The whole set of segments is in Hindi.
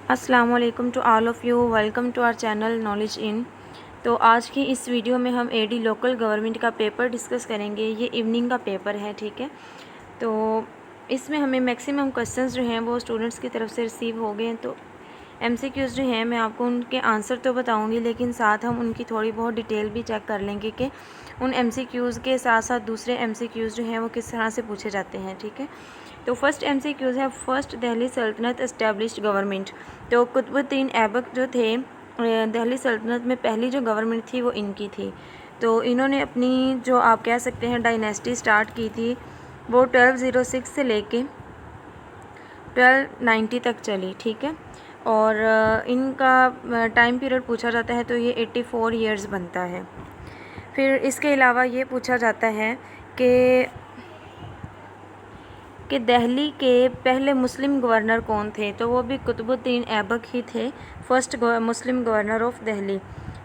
अस्सलाम वालेकुम to all of you. Welcome to our channel Knowledge In. तो आज की इस वीडियो में हम एडी लोकल गवर्नमेंट का पेपर डिस्कस करेंगे। ये इवनिंग का पेपर है, ठीक है। तो इसमें हमें मैक्सिमम क्वेश्चंस जो हैं वो स्टूडेंट्स की तरफ से रिसीव हो गए हैं। तो एमसीक्यूज़ जो हैं मैं आपको उनके आंसर तो बताऊंगी, लेकिन साथ हम उनकी थोड़ी बहुत डिटेल भी चेक कर लेंगे कि उन एमसीक्यूज़ के साथ साथ दूसरे एमसीक्यूज़ जो हैं वो किस तरह से पूछे जाते हैं, ठीक है। तो फर्स्ट एमसीक्यूज़ है, फर्स्ट दिल्ली सल्तनत एस्टेब्लिश्ड गवर्नमेंट। तो कुतुबुद्दीन ऐबक जो थे, दिल्ली सल्तनत में पहली जो गवर्नमेंट थी वो इनकी थी। तो इन्होंने अपनी जो आप कह सकते हैं डायनेस्टी स्टार्ट की थी वो 1206 से लेके 1290 तक चली, ठीक है। और इनका टाइम पीरियड पूछा जाता है तो ये 84 ईयर्स बनता है। फिर इसके अलावा ये पूछा जाता है कि दिल्ली के पहले मुस्लिम गवर्नर कौन थे। तो वो भी कुतुबुद्दीन ऐबक ही थे, first Muslim governor of Delhi,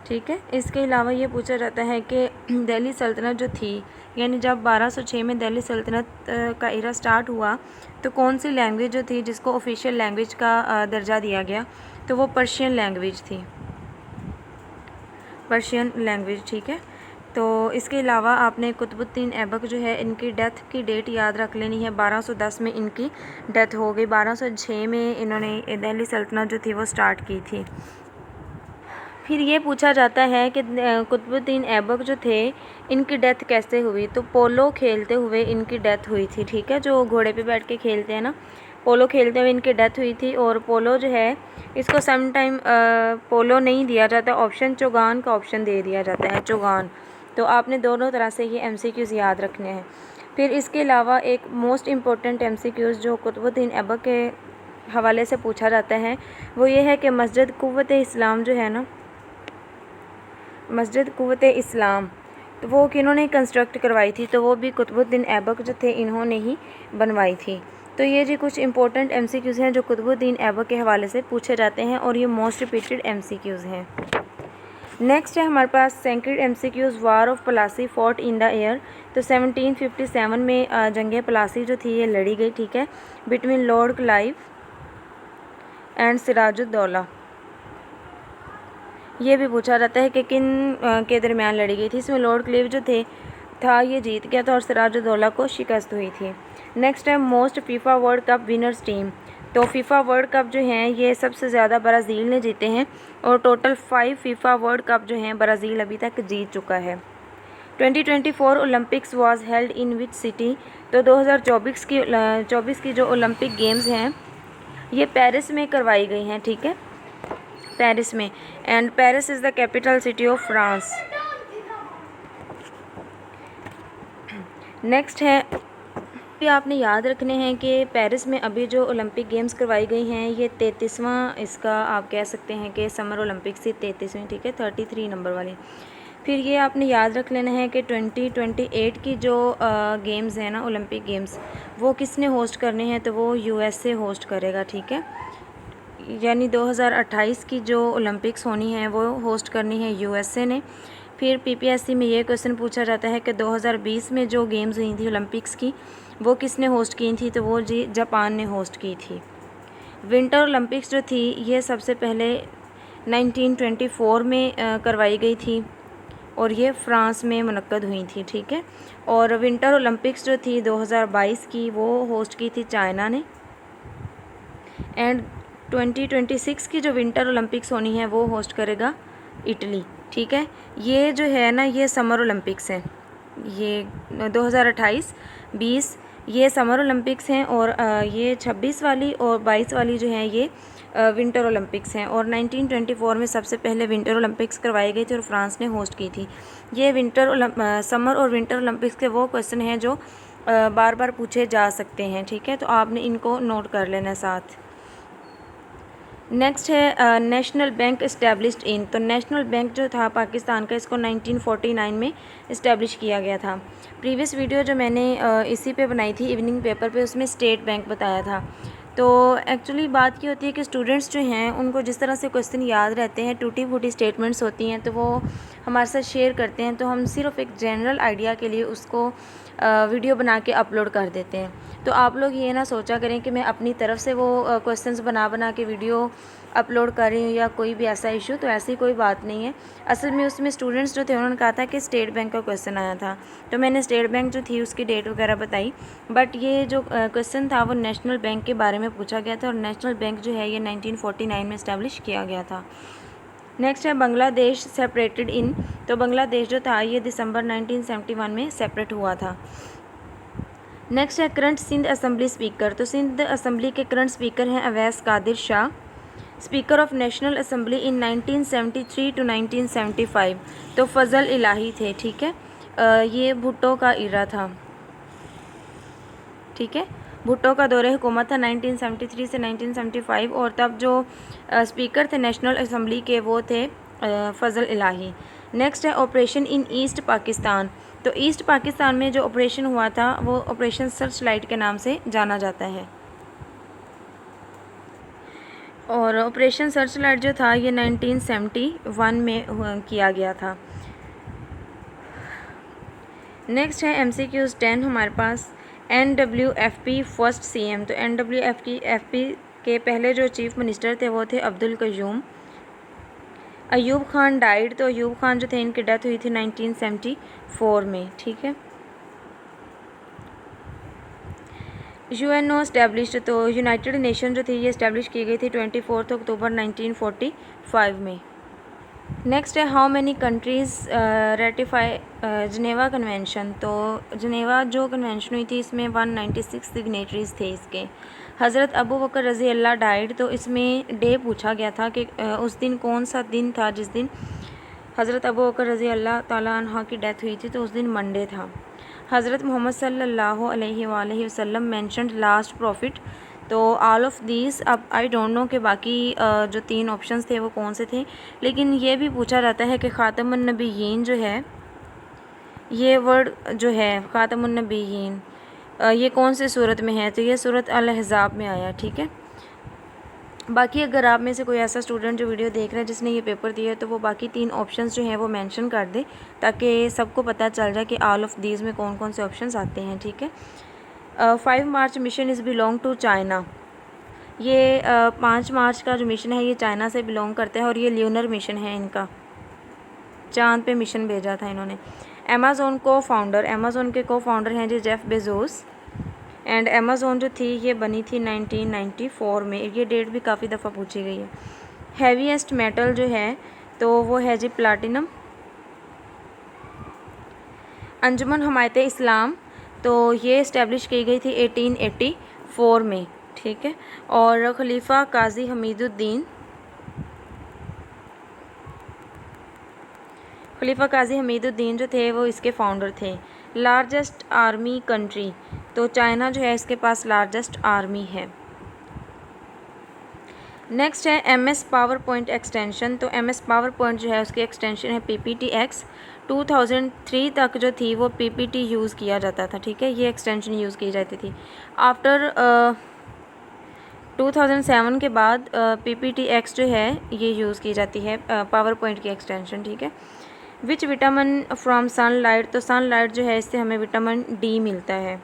ठीक है। इसके अलावा ये पूछा जाता है कि दिल्ली सल्तनत जो थी, यानी जब 1206 में दिल्ली सल्तनत का इरा स्टार्ट हुआ तो कौन सी लैंग्वेज जो थी जिसको ऑफिशियल लैंग्वेज का दर्जा दिया गया, तो वो पर्शियन लैंग्वेज थी, पर्शियन लैंग्वेज, ठीक है। तो इसके अलावा आपने कुतुबुद्दीन ऐबक जो है इनकी डेथ की डेट याद रख लेनी है। 1210 में इनकी डेथ हो गई, 1206 में इन्होंने दिल्ली सल्तनत जो थी वो स्टार्ट की थी। फिर ये पूछा जाता है कि कुतुबुद्दीन ऐबक जो थे इनकी डेथ कैसे हुई। तो पोलो खेलते हुए इनकी डेथ हुई थी, ठीक है। जो घोड़े पे बैठ के खेलते हैं ना, पोलो खेलते हुए इनकी डेथ हुई थी। और पोलो जो है इसको सम टाइम पोलो नहीं दिया जाता, ऑप्शन चौगान का ऑप्शन दे दिया जाता है, चौगान। तो आपने दोनों तरह से ये एमसीक्यूज़ याद रखने हैं। फिर इसके अलावा एक मोस्ट इम्पोर्टेंट एमसीक्यूज़ जो कुतुबुद्दीन ऐबक के हवाले से पूछा जाता है वो ये है कि मस्जिद कुव्वत इस्लाम जो है ना, मस्जिद कुव्वत इस्लाम, तो वो किन्होंने कंस्ट्रक्ट करवाई थी। तो वो भी कुतुबुद्दीन ऐबक जो थे इन्होंने ही बनवाई थी। तो ये जी कुछ इंपॉर्टेंट एमसीक्यूज़ हैं जो कुतुबुद्दीन ऐबक के हवाले से पूछे जाते हैं और ये मोस्ट रिपीटेड एमसीक्यूज़ हैं। नेक्स्ट है हमारे पास second MCQs, war of Plassey fought in the air. तो 1757 में जंग प्लासी जो थी ये लड़ी गई, ठीक है, between Lord Clive and Sirajuddaulah. ये भी पूछा जाता है कि किन के दरमियान लड़ी गई थी। इसमें लॉर्ड क्लेव जो था ये जीत गया था और सिराजुद्दौला को शिकस्त हुई थी। नेक्स्ट है most FIFA world cup winners team. तो फीफा वर्ल्ड कप जो हैं ये सबसे ज़्यादा ब्राज़ील ने जीते हैं और टोटल 5 फीफा वर्ल्ड कप जो हैं ब्राज़ील अभी तक जीत चुका है। 2024 Olympics was held in which city. तो 2024 की जो ओलंपिक गेम्स हैं ये पेरिस में करवाई गई हैं, ठीक है, पेरिस में। And Paris is the capital city of France. Next है, भी आपने याद रखने हैं कि पेरिस में अभी जो ओलंपिक गेम्स करवाई गई हैं ये 33वां इसका आप कह सकते हैं कि समर ओलंपिक्स से 33वीं, ठीक है, 33 नंबर वाली। फिर ये आपने याद रख लेना है कि 2028 की जो गेम्स हैं ना, ओलंपिक गेम्स, वो किसने होस्ट करने हैं, तो वो यूएसए होस्ट करेगा, ठीक है। यानी 2028 की जो ओलंपिक्स होनी है वो होस्ट करनी है यूएसए ने। फिर पीपीएससी में ये क्वेश्चन पूछा जाता है कि 2020 में जो गेम्स हुई थी ओलंपिक्स की वो किसने होस्ट की थी, तो वो जी जापान ने होस्ट की थी। विंटर ओलंपिक्स जो थी ये सबसे पहले 1924 में करवाई गई थी और ये फ्रांस में मुनक्कद हुई थी, ठीक है। और विंटर ओलंपिक्स जो थी 2022 की वो होस्ट की थी चाइना ने। एंड 2026 की जो विंटर ओलंपिक्स होनी है वो होस्ट करेगा इटली, ठीक है। ये जो है ना ये समर ओलंपिक्स हैं, ये 2028, 20 ये समर ओलंपिक्स हैं और ये 26 वाली और 22 वाली जो हैं ये विंटर ओलंपिक्स हैं। और 1924 में सबसे पहले विंटर ओलंपिक्स करवाई गई थी और फ्रांस ने होस्ट की थी। ये समर और विंटर ओलंपिक्स के वो क्वेश्चन हैं जो बार बार पूछे जा सकते हैं, ठीक है। तो आपने इनको नोट कर लेना साथ। नेक्स्ट है नेशनल बैंक इस्टेब्लिश्ड इन। तो नेशनल बैंक जो था पाकिस्तान का, इसको 1949 में इस्टेब्लिश किया गया था। प्रीवियस वीडियो जो मैंने इसी पे बनाई थी इवनिंग पेपर पे, उसमें स्टेट बैंक बताया था। तो एक्चुअली बात ये होती है कि स्टूडेंट्स जो हैं उनको जिस तरह से क्वेश्चन याद रहते हैं, टूटी फूटी स्टेटमेंट्स होती हैं, तो वो हमारे साथ शेयर करते हैं तो हम सिर्फ एक जनरल आइडिया के लिए उसको वीडियो बना के अपलोड कर देते हैं। तो आप लोग ये ना सोचा करें कि मैं अपनी तरफ से वो क्वेश्चंस बना के वीडियो अपलोड कर रही हूँ या कोई भी ऐसा इशू, तो ऐसी कोई बात नहीं है। असल में उसमें स्टूडेंट्स जो थे उन्होंने कहा था कि स्टेट बैंक का क्वेश्चन आया था, तो मैंने स्टेट बैंक जो थी उसकी डेट वगैरह बताई, बट ये जो क्वेश्चन था वो नेशनल बैंक के बारे में पूछा गया था, और नेशनल बैंक जो है ये 1949 में इस्टेब्लिश किया गया था। नेक्स्ट है बांग्लादेश सेपरेटेड इन, तो बांग्लादेश जो था ये दिसंबर 1971 में सेपरेट हुआ था। नेक्स्ट है करंट सिंध असम्बली स्पीकर, तो सिंध असम्बली के करंट स्पीकर हैं Awais Qadir Shah. Speaker of national assembly in 1973 to 1975, तो फजल इलाही थे, ठीक है। ये भुट्टो का इरा था, ठीक है। भुट्टो का दौरे हुकूमत था 1973 से 1975, और तब जो स्पीकर थे नेशनल असम्बली के वो थे फजल इलाही। नेक्स्ट है ऑपरेशन इन ईस्ट पाकिस्तान, तो ईस्ट पाकिस्तान में जो ऑपरेशन हुआ था वो ऑपरेशन सर्च लाइट के नाम से जाना जाता है, और ऑपरेशन सर्च लाइट जो था ये 1971 में किया गया था। नेक्स्ट है MCQs 10 हमारे पास। NWFP फर्स्ट CM, तो NWFP के पहले जो चीफ मिनिस्टर थे वो थे अब्दुल कयूम। अयूब खान डाइड, तो अयूब खान जो थे इनकी डेथ हुई थी 1974 में, ठीक है। UNO इस्टेब्लिश्ड, तो यूनाइटेड नेशन जो थी ये इस्टेब्लिश की गई थी 24 अक्टूबर 1945 में। नेक्स्ट है how many countries ratify Geneva convention, तो जनेवा जो कन्वेंशन हुई थी इसमें 196 सिग्नेटरीज़ थे इसके। हज़रत अबू बकर रज़ी अल्लाह डाइड, तो इसमें डे पूछा गया था कि उस दिन कौन सा दिन था जिस दिन हज़रत अबू बकर रज़ी अल्लाह ताला अन्हा की डेथ हुई थी, तो उस दिन मंडे था। हज़रत मोहम्मद सल्लल्लाहु अलैहि वसल्लम मेंशन्ड लास्ट प्रॉफिट, तो ऑल ऑफ दीज, अब आई डोंट नो कि बाकी जो 3 ऑप्शंस थे वो कौन से थे, लेकिन ये भी पूछा जाता है कि ख़ातमुन नबिय्यीन जो है, ये वर्ड जो है ख़ातमुन नबिय्यीन ये कौन से सूरत में है, तो ये सूरत अल अहज़ाब में आया, ठीक है। बाकी अगर आप में से कोई ऐसा स्टूडेंट जो वीडियो देख रहा है जिसने ये पेपर दिया है, तो वो बाकी 3 ऑप्शंस जो हैं वो मेंशन कर दे, ताकि सबको पता चल जाए कि ऑल ऑफ दीज में कौन कौन से ऑप्शंस आते हैं, ठीक है। 5 March mission is belong to China, ये 5 मार्च का जो मिशन है ये चाइना से बिलोंग करता है, और ये ल्यूनर मिशन है इनका, चाँद पे मिशन भेजा था इन्होंने। अमेज़ोन को फाउंडर, अमेज़ोन के को फाउंडर हैं जी जेफ बेजोस, एंड अमेज़ोन जो थी ये बनी थी 1994 में, ये डेट भी काफ़ी दफ़ा पूछी गई है। हैवीएस्ट मेटल जो है तो वो है जी प्लाटिनम। अंजुमन हमायत इस्लाम, तो ये इस्टेब्लिश की गई थी 1884 में, ठीक है। और खलीफा काजी हमीदुद्दीन, खलीफा काजी हमीदुद्दीन जो थे वो इसके फाउंडर थे। लार्जेस्ट आर्मी कंट्री, तो चाइना जो है इसके पास लार्जेस्ट आर्मी है। नेक्स्ट है MS पावर पॉइंट एक्सटेंशन, तो MS पावर पॉइंट जो है उसकी एक्सटेंशन है PPTX। 2003 तक जो थी वो PPT यूज़ किया जाता था, ठीक है, ये एक्सटेंशन यूज़ की जाती थी। आफ्टर 2007 के बाद PPTX जो है ये यूज़ की जाती है पावर पॉइंट की एक्सटेंशन, ठीक है। विच विटामिन फ्रॉम सनलाइट, तो सनलाइट जो है इससे हमें विटामिन D मिलता है,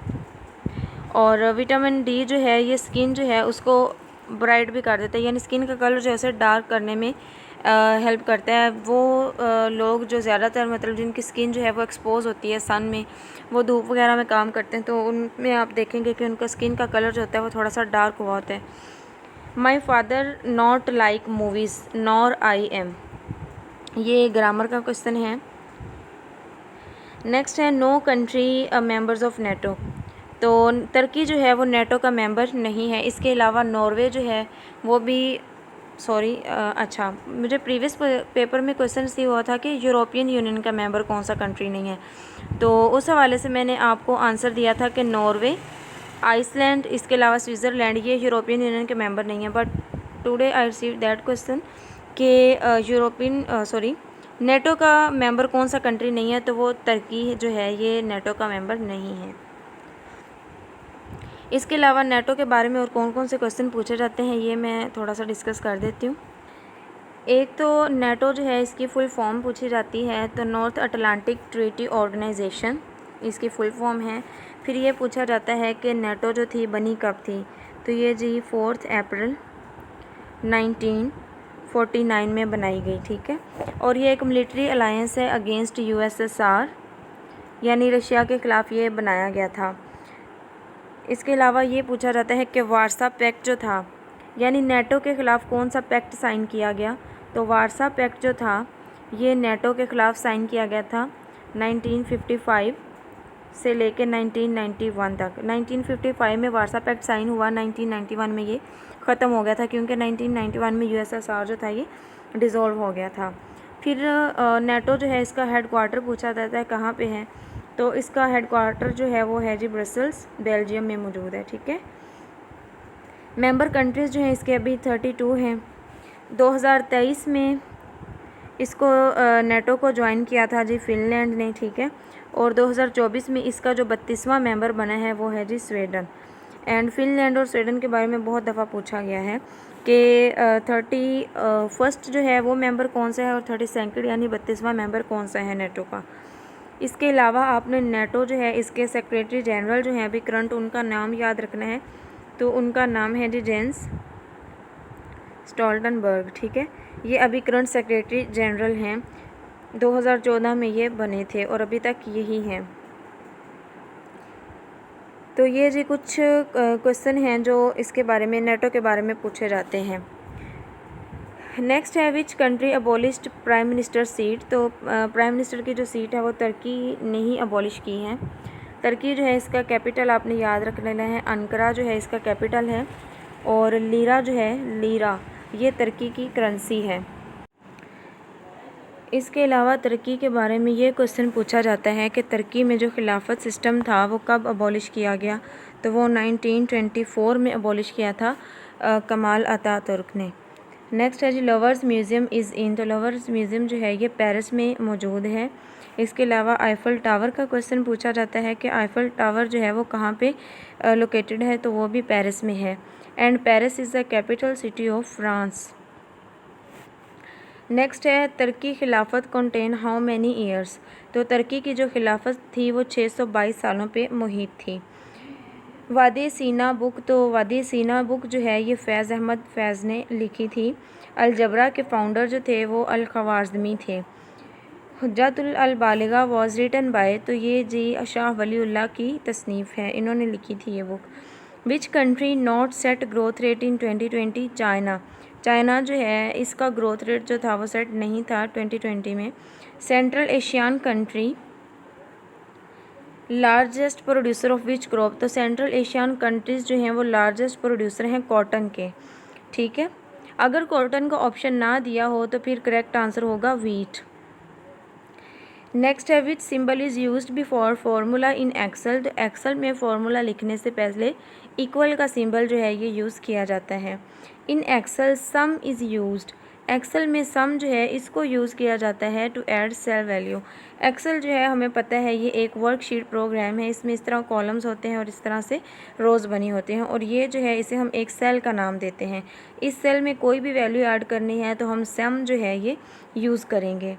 और विटामिन D जो है ये स्किन जो है उसको ब्राइट भी कर देता है, यानी स्किन का कलर जो है उसे डार्क करने में हेल्प करता है। वो लोग जो ज़्यादातर मतलब जिनकी स्किन जो है वो एक्सपोज होती है सन में, वो धूप वगैरह में काम करते हैं, तो उनमें आप देखेंगे कि उनका स्किन का कलर जो होता है वो थोड़ा सा डार्क हुआ होता है। My father not like movies nor I am, ये ग्रामर का क्वेश्चन है। नेक्स्ट है no country members of NATO, तो तुर्की जो है वो नेटो का मेंबर नहीं है। इसके अलावा नॉर्वे जो है वो भी अच्छा, मुझे प्रीवियस पेपर में क्वेश्चन ये हुआ था कि यूरोपियन यूनियन का मेंबर कौन सा कंट्री नहीं है, तो उस हवाले से मैंने आपको आंसर दिया था कि नॉर्वे, आइसलैंड, इसके अलावा स्विट्ज़रलैंड ये यूरोपियन यूनियन के मेंबर नहीं हैं। But today I receive that question कि नेटो का मेंबर कौन सा कंट्री नहीं है, तो वो तुर्की जो है ये नेटो का मेंबर नहीं है। इसके अलावा नेटो के बारे में और कौन कौन से क्वेश्चन पूछे जाते हैं ये मैं थोड़ा सा डिस्कस कर देती हूँ। एक तो नेटो जो है इसकी फुल फॉर्म पूछी जाती है, तो नॉर्थ अटलांटिक ट्रीटी ऑर्गेनाइजेशन इसकी फुल फॉर्म है। फिर ये पूछा जाता है कि नेटो जो थी बनी कब थी, तो ये जी 4 अप्रैल 1949 में बनाई गई, ठीक है। और ये एक मिलिट्री अलायंस है अगेंस्ट यूएसएसआर, यानी रशिया के ख़िलाफ़ ये बनाया गया था। इसके अलावा ये पूछा जाता है कि वारसा पैक्ट जो था, यानी नेटो के ख़िलाफ़ कौन सा पैक्ट साइन किया गया, तो वारसा पैक्ट जो था ये नेटो के ख़िलाफ़ साइन किया गया था 1955 से लेकर 1991 तक। 1955 में वारसा पैक्ट साइन हुआ, 1991 में ये ख़त्म हो गया था, क्योंकि 1991 में यूएसएसआर जो था ये डिज़ोल्व हो गया था। फिर नेटो जो है इसका हेड क्वार्टर पूछा जाता है कहाँ पे है, तो इसका हेड क्वार्टर जो है वो है जी ब्रसल्स, बेल्जियम में मौजूद है, ठीक है। मेंबर कंट्रीज़ जो हैं इसके अभी 32 हैं। 2023 में इसको नेटो को ज्वाइन किया था जी फिनलैंड ने, ठीक है। और 2024 में इसका जो 32वां मेंबर बना है वो है जी स्वीडन। एंड फिनलैंड और स्वीडन के बारे में बहुत दफ़ा पूछा गया है कि 31st जो है वो मेंबर कौन सा है और 32nd यानी 32वां मेंबर कौन सा है नेटो का। इसके अलावा आपने नेटो जो है इसके सेक्रेटरी जनरल जो हैं अभी करंट, उनका नाम याद रखना है, तो उनका नाम है जी जेंस स्टोल्टनबर्ग, ठीक है। ये अभी करंट सेक्रेटरी जनरल हैं, 2014 में ये बने थे और अभी तक यही हैं। तो ये जी कुछ क्वेश्चन हैं जो इसके बारे में, नेटो के बारे में पूछे जाते हैं। नेक्स्ट है which country abolished prime minister seat, तो प्राइम मिनिस्टर की जो सीट है वो तुर्की ने ही अबॉलिश की है। तुर्की जो है इसका कैपिटल आपने याद रख लेना है, अंकारा जो है इसका कैपिटल है। और लीरा जो है, लीरा ये तुर्की की करेंसी है। इसके अलावा तुर्की के बारे में ये क्वेश्चन पूछा जाता है कि तुर्की में जो खिलाफत सिस्टम था वो कब अबॉलिश किया गया, तो वो 1924 में अबॉलिश किया था कमाल अतातुर्क ने। नेक्स्ट है जी लवर्स म्यूज़ियम इज़ इन, तो लवर्स म्यूज़ियम जो है ये पेरिस में मौजूद है। इसके अलावा आईफल टावर का क्वेश्चन पूछा जाता है कि आईफल टावर जो है वो कहाँ पे लोकेटेड है, तो वो भी पेरिस में है। And Paris is the capital city of France. Next है तुर्की खिलाफत कंटेन हाउ मैनी ईयर्स, तो तुर्की की जो खिलाफत थी वो 622 सालों पे मुहित थी। वादी सीना बुक, तो वादी सीना बुक जो है ये फैज़ अहमद फैज़ ने लिखी थी। अलजबरा के फाउंडर जो थे वो अल ख़वाज़मी थे। हुज्जतुल अल बालिगा वॉज रिटन बाय, तो ये जी शाह वलीउल्लाह की तसनीफ़ है, इन्होंने लिखी थी ये book. Which country not set growth rate in 2020, China. China जो है इसका ग्रोथ रेट जो था वो सेट नहीं था 2020 में। Central Asian country largest producer of which crop, तो सेंट्रल एशियन कंट्रीज़ जो हैं वो लार्जेस्ट प्रोड्यूसर हैं कॉटन के, ठीक है। अगर कॉटन का ऑप्शन ना दिया हो तो फिर करेक्ट आंसर होगा वीट। नेक्स्ट है which symbol is used before formula in Excel, तो एक्सेल में फार्मूला लिखने से पहले इक्वल का सिंबल जो है ये यूज़ किया जाता है। In Excel sum is used, Excel में सम जो है इसको यूज़ किया जाता है to add cell value. Excel जो है हमें पता है ये एक वर्कशीट प्रोग्राम है, इसमें इस तरह कॉलम्स होते हैं और इस तरह से रोज़ बनी होती हैं, और ये जो है इसे हम एक सेल का नाम देते हैं। इस सेल में कोई भी वैल्यू ऐड करनी है तो हम सम जो है ये यूज़ करेंगे।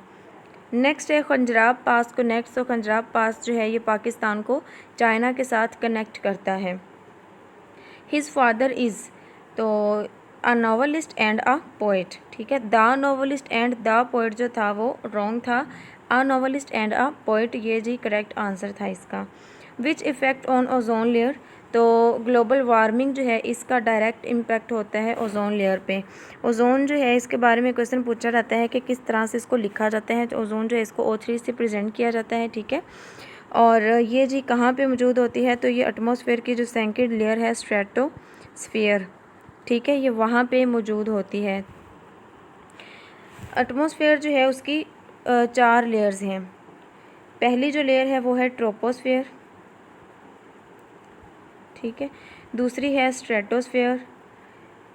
नेक्स्ट है खंजराब पास कनेक्ट, तो खंजराब पास जो है ये पाकिस्तान को चाइना के साथ कनेक्ट करता है। हिज फादर इज़, तो a novelist and a poet, ठीक है। The novelist and the poet जो था वो रॉन्ग था, a novelist and a poet ये जी करेक्ट आंसर था इसका। विच इफ़ेक्ट ऑन ओजोन लेयर, तो ग्लोबल वार्मिंग जो है इसका डायरेक्ट इम्पैक्ट होता है ओजोन लेयर पे। ओजोन जो है इसके बारे में क्वेश्चन पूछा जाता है कि किस तरह से इसको लिखा जाता है, तो ओजोन जो है इसको O3 से प्रेजेंट किया जाता है, ठीक है। और ये जी कहाँ पे मौजूद होती है, तो ये एटमॉस्फेयर की जो सेकंड लेयर है स्ट्रेटोस्फीयर, ठीक है, ये वहाँ पे मौजूद होती है। एटमॉस्फेयर जो है उसकी 4 लेयर्स हैं। पहली जो लेयर है वो है ट्रोपोस्फेयर, ठीक है। दूसरी है स्ट्रेटोस्फेयर,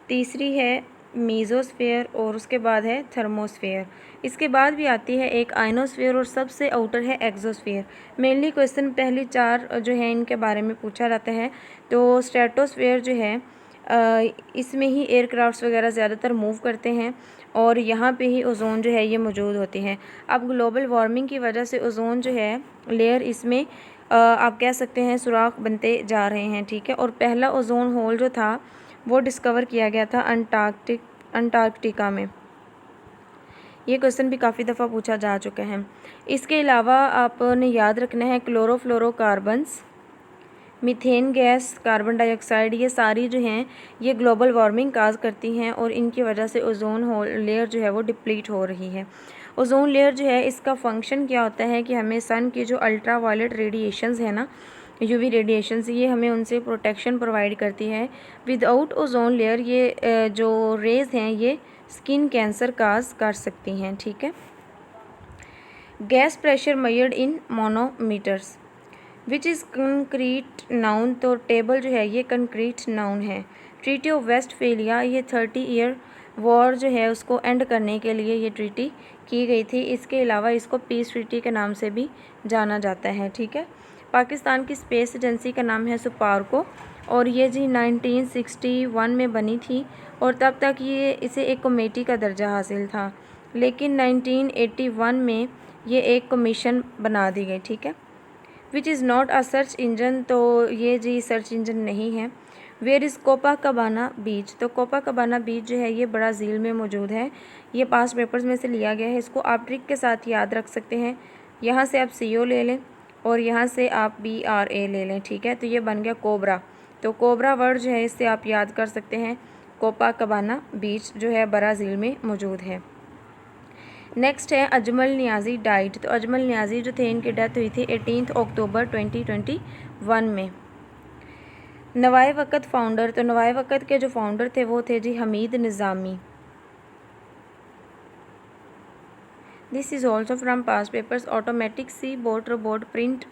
तीसरी है मीज़ोस्फेयर और उसके बाद है थर्मोस्फेयर। इसके बाद भी आती है एक आइनोस्फेयर और सबसे आउटर है एक्सोस्फेयर। मेनली क्वेश्चन पहली 4 जो है इनके बारे में पूछा जाता है। तो स्ट्रेटोस्फेयर जो है इसमें ही एयरक्राफ्ट्स वगैरह ज़्यादातर मूव करते हैं और यहाँ पे ही ओजोन जो है ये मौजूद होती हैं। अब ग्लोबल वार्मिंग की वजह से ओजोन जो है लेयर इसमें आप कह सकते हैं सुराख बनते जा रहे हैं, ठीक है। और पहला ओजोन होल जो था वो डिस्कवर किया गया था अंटार्कटिका में। ये क्वेश्चन भी काफ़ी दफ़ा पूछा जा चुका है। इसके अलावा आपने याद रखना है chlorofluorocarbons, methane gas, carbon dioxide, ये सारी जो हैं ये ग्लोबल वार्मिंग काज करती हैं और इनकी वजह से ओजोन होल लेयर जो है वो डिप्लीट हो रही है। ओजोन लेयर जो है इसका फंक्शन क्या होता है कि हमें सन की जो अल्ट्रा वायलेट रेडिएशंस है ना, यूवी रेडिएशंस, ये हमें उनसे प्रोटेक्शन प्रोवाइड करती है। विदाउट ओजोन लेयर ये जो रेज़ हैं ये स्किन कैंसर काज कर सकती हैं, ठीक है। Gas pressure measured in manometers which is concrete noun, तो टेबल जो है ये कंक्रीट नाउन है। ट्रीटी ऑफ वेस्टफेलिया, ये 30 ईयर वॉर जो है उसको एंड करने के लिए ये ट्रीटी की गई थी। इसके अलावा इसको पीस ट्रीटी के नाम से भी जाना जाता है, ठीक है। पाकिस्तान की स्पेस एजेंसी का नाम है सुपार्को और ये जी 1961 में बनी थी और तब तक ये इसे एक कमेटी का दर्जा हासिल था, लेकिन 1981 में ये एक कमीशन बना दी गई, ठीक है। विच is not a search engine, तो ये जी सर्च इंजन नहीं है। वेयर इज़ कोपाकाबाना बीच, तो कोपाकाबाना बीच जो है ये ब्राज़ील में मौजूद है। ये पास्ट पेपर्स में से लिया गया है, इसको आप ट्रिक के साथ याद रख सकते हैं। यहाँ से आप CO ले लें और यहाँ से आप BRA ले लें, ठीक है। तो ये बन गया कोबरा, तो कोबरा वर्ड जो है इससे आप याद कर सकते हैं कोपाकाबाना बीच जो है ब्राज़ील में मौजूद है। नेक्स्ट है अजमल नियाज़ी डाइट, तो अजमल नियाज़ी जो थे इनकी डेथ हुई थी 18 अक्टूबर 2021 में। नवाए वक़्त फाउंडर, तो नवाए वक़्त के जो फाउंडर थे वो थे जी Hamid Nizami. This is also from past papers. Automatic sea boat robot print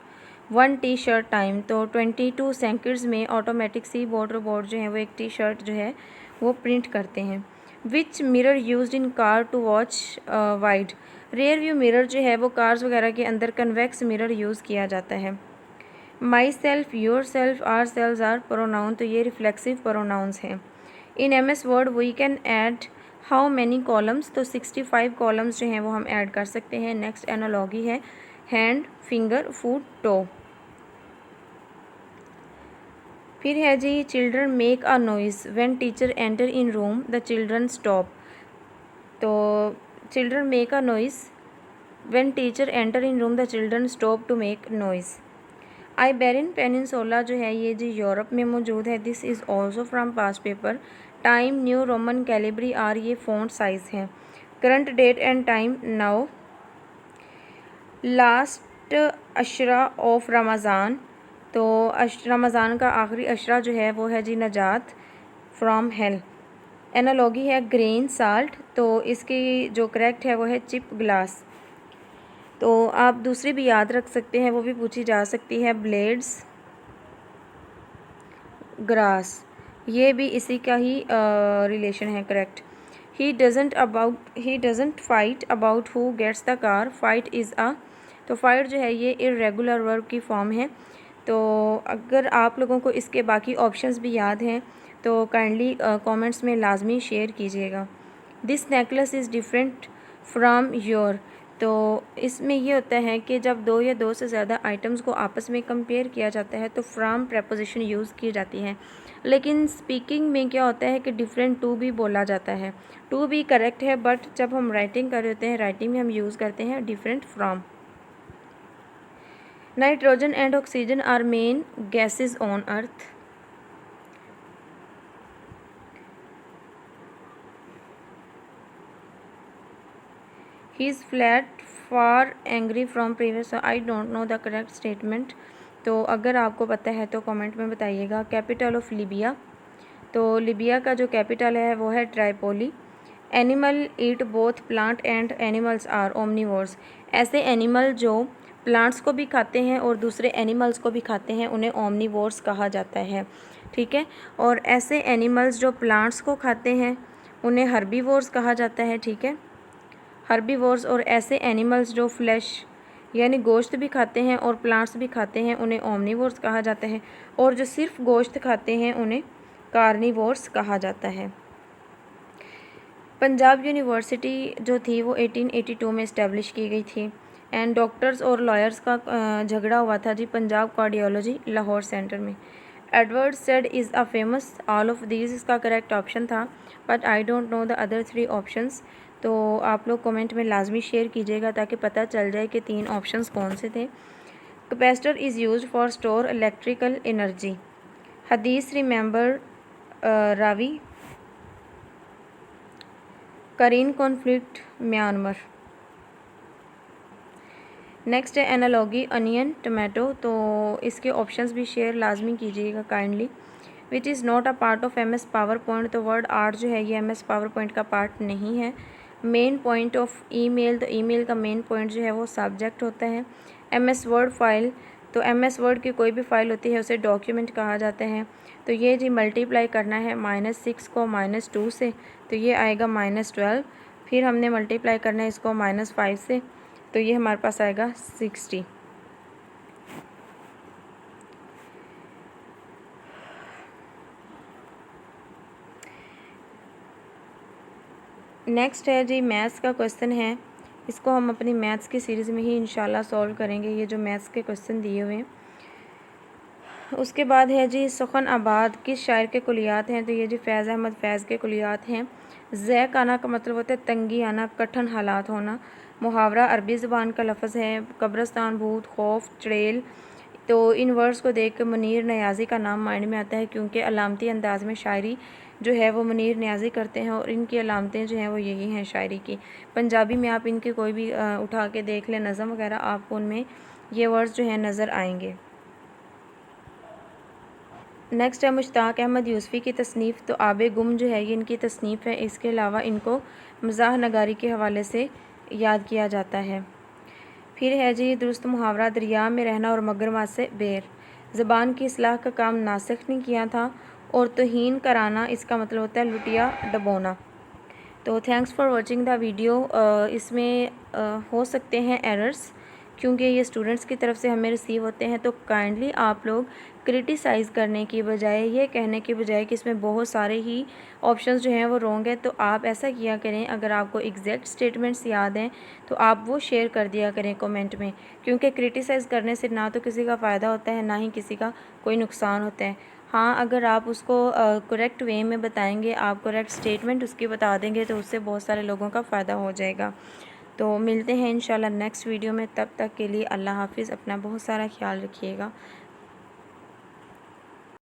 1 T-shirt time, तो 22 सेकंड्स में ऑटोमेटिक सी बोट रोबोट जो है वो एक टी-शर्ट जो है वो प्रिंट करते हैं। Which mirror used in car to watch wide, rear view mirror जो है वो कार्स वगैरह के अंदर कन्वेक्स मिरर यूज़ किया जाता है। Myself, yourself, ourselves आर प्रोनाउन, तो ये रिफ्लेक्सिव प्रोनाउंस हैं। In MS Word we can add how many columns, तो 65 कॉलम्स जो हैं वो हम ऐड कर सकते हैं। नेक्स्ट एनालॉगी है हैंड, फिंगर, फुट, टो। फिर है जी children make a noise when teacher enter in room the children stop, तो children make a noise when teacher enter in room the children stop to make noise. Iberian peninsula जो है ये जी यूरोप में मौजूद है। This is also from past paper. Time, new Roman Calibri are, ये फ़ॉन्ट साइज़ हैं। Current date and time now. Last अशरा ऑफ रमज़ान, तो रमज़ान का आखिरी अशरा जो है वो है जी नजात फ्रॉम हेल। एनालॉगी है ग्रेन साल्ट, तो इसकी जो करेक्ट है वो है चिप ग्लास। तो आप दूसरी भी याद रख सकते हैं, वो भी पूछी जा सकती है। ब्लेड्स, ग्रास, ये भी इसी का ही रिलेशन है, correct. He doesn't fight about who gets the car, fight is a, तो फाइट जो है ये इर्रेगुलर वर्ब की फॉर्म है। तो अगर आप लोगों को इसके बाकी ऑप्शंस भी याद हैं तो काइंडली कमेंट्स में लाजमी शेयर कीजिएगा। This necklace is different from your, तो इसमें ये होता है कि जब दो या दो से ज़्यादा आइटम्स को आपस में कंपेयर किया जाता है तो फ्राम प्रेपोजिशन यूज़ की जाती है, लेकिन स्पीकिंग में क्या होता है कि डिफरेंट टू भी बोला जाता है। टू भी करेक्ट है, बट जब हम राइटिंग कर रहे होते हैं राइटिंग में हम यूज़ करते हैं different from. Nitrogen and oxygen are main gases on earth. He is flat far angry from previous, I don't know the correct statement, तो अगर आपको पता है तो कमेंट में बताइएगा। कैपिटल ऑफ लीबिया, तो लीबिया का जो कैपिटल है वो है Tripoli. Animal eat both plant and animals are omnivores, ऐसे एनिमल जो प्लांट्स को भी खाते हैं और दूसरे एनिमल्स को भी खाते हैं उन्हें ओमनीवोर्स कहा जाता है, ठीक है। और ऐसे एनिमल्स जो प्लांट्स को खाते हैं उन्हें हर्बीवोर्स कहा जाता है, ठीक है, हर्बीवोर्स। और ऐसे एनिमल्स जो फ्लैश यानी गोश्त भी खाते हैं और प्लांट्स भी खाते हैं उन्हें ओमनीवोर्स कहा जाता है, और जो सिर्फ गोश्त खाते हैं उन्हें कार्निवोर्स कहा जाता है। पंजाब यूनिवर्सिटी जो थी वो 1882 में इस्टेब्लिश की गई थी। एंड डॉक्टर्स और लॉयर्स का झगड़ा हुआ था जी पंजाब कार्डियोलॉजी लाहौर सेंटर में। Edward said is a famous, all of these इसका करेक्ट ऑप्शन था, but I don't know the other 3 options. तो आप लोग कमेंट में लाजमी शेयर कीजिएगा ताकि पता चल जाए कि 3 ऑप्शंस कौन से थे। Capacitor is used for store electrical energy. हदीस रिमेंबर रावी। Karen conflict Myanmar. नेक्स्ट है एनालॉगी अनियन टमाटो। तो इसके ऑप्शंस भी शेयर लाजमी कीजिएगा kindly. Which is not a part of M S PowerPoint. तो वर्ड आर्ट जो है ये एम एस पावर पॉइंट का पार्ट नहीं है। Main point of email. तो ईमेल का मेन पॉइंट जो है वो सब्जेक्ट होता है। M S word file. तो एम एस वर्ड की कोई भी फाइल होती है उसे डॉक्यूमेंट कहा जाता है। तो ये जी मल्टीप्लाई करना है -6 को -2 से, तो ये आएगा -12। फिर हमने मल्टीप्लाई करना है इसको -5 से, तो ये हमारे पास आएगा 60। नेक्स्ट है जी मैथ्स का क्वेश्चन है। इसको हम अपनी मैथ्स की सीरीज़ में ही इंशाल्लाह सॉल्व करेंगे, ये जो मैथ्स के क्वेश्चन दिए हुए हैं। उसके बाद है जी सुखन आबाद किस शायर के कुलियात हैं। तो ये जी फैज़ अहमद फैज़ के कुलियात हैं। ज़ैक आना का मतलब होता है तंगी आना, कठिन हालात होना। मुहावरा अरबी ज़बान का लफ्ज़ है। कब्रस्तान, भूत, खौफ, चुड़ैल। तो इन वर्ड्स को देख कर मुनीर नियाज़ी का नाम माइंड में आता है, क्योंकि अलामती अंदाज़ में शायरी जो है वो मुनीर नियाज़ी करते हैं और इनकी अलामतें जो हैं वो यही हैं शायरी की। पंजाबी में आप इनके कोई भी उठा के देख लें नज़म वगैरह, आपको उनमें ये वर्ड्स जो हैं नज़र आएंगे। नेक्स्ट है मुश्ताक अहमद यूसुफ़ी की तसनीफ़। तो आबे गुम जो है ये इनकी तसनीफ़ है। इसके अलावा इनको मज़ाह नगारी के हवाले से याद किया जाता है। फिर है जी दुरुस्त मुहावरा दरिया में रहना और मगरमच्छ से बेर। ज़बान की इस्लाह का काम नासिख ने किया था और तौहीन कराना इसका मतलब होता है लुटिया डबोना। तो thanks for watching the video. इसमें हो सकते हैं एरर्स, क्योंकि ये स्टूडेंट्स की तरफ से हमें रिसीव होते हैं। तो काइंडली आप लोग क्रिटिसाइज़ करने की बजाय, ये कहने की बजाय कि इसमें बहुत सारे ही ऑप्शंस जो हैं वो रॉन्ग है, तो आप ऐसा किया करें, अगर आपको एग्जैक्ट स्टेटमेंट्स याद हैं तो आप वो शेयर कर दिया करें कमेंट में, क्योंकि क्रिटिसाइज़ करने से ना तो किसी का फ़ायदा होता है ना ही किसी का कोई नुकसान होता है। हाँ, अगर आप उसको करेक्ट वे में बताएंगे, आप करेक्ट स्टेटमेंट उसकी बता देंगे, तो उससे बहुत सारे लोगों का फ़ायदा हो जाएगा। तो मिलते हैं इंशाल्लाह नेक्स्ट वीडियो में। तब तक के लिए अल्लाह हाफ़िज़। अपना बहुत सारा ख्याल रखिएगा।